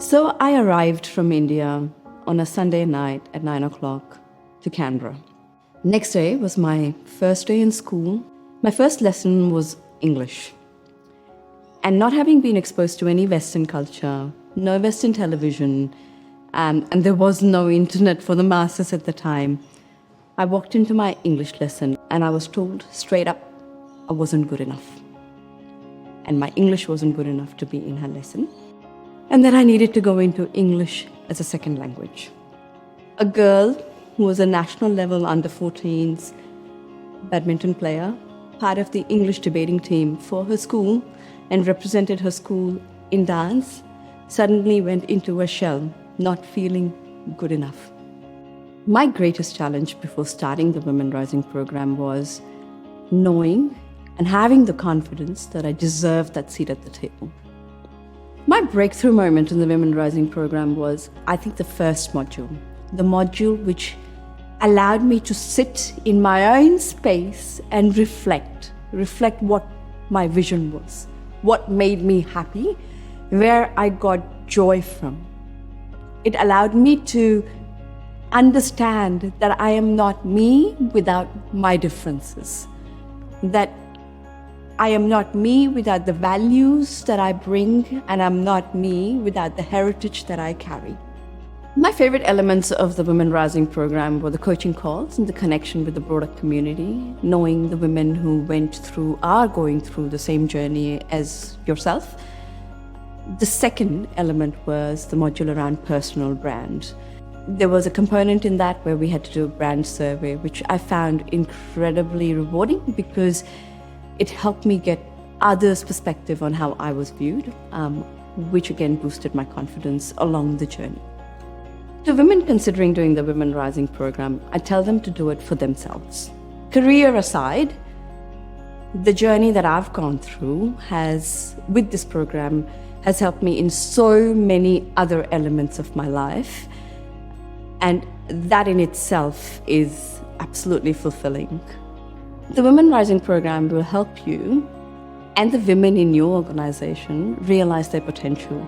So I arrived from India on a Sunday night at 9 o'clock to Canberra. Next day was my first day in school. My first lesson was English. And not having been exposed to any Western culture, no Western television, and there was no internet for the masses at the time, I walked into my English lesson and I was told straight up I wasn't good enough. And my English wasn't good enough to be in her lesson. And that I needed to go into English as a second language. A girl who was a national level under-14s badminton player, part of the English debating team for her school and represented her school in dance, suddenly went into a shell, not feeling good enough. My greatest challenge before starting the Women Rising program was knowing and having the confidence that I deserved that seat at the table. My breakthrough moment in the Women Rising program was, I think, the first module. The module which allowed me to sit in my own space and reflect what my vision was, what made me happy, where I got joy from. It allowed me to understand that I am not me without my differences, that I am not me without the values that I bring, and I'm not me without the heritage that I carry. My favorite elements of the Women Rising program were the coaching calls and the connection with the broader community, knowing the women who are going through the same journey as yourself. The second element was the module around personal brand. There was a component in that where we had to do a brand survey, which I found incredibly rewarding because it helped me get others' perspective on how I was viewed, which again boosted my confidence along the journey. To women considering doing the Women Rising program, I tell them to do it for themselves. Career aside, the journey that I've gone through with this program has helped me in so many other elements of my life, and that in itself is absolutely fulfilling. The Women Rising program will help you and the women in your organization realize their potential.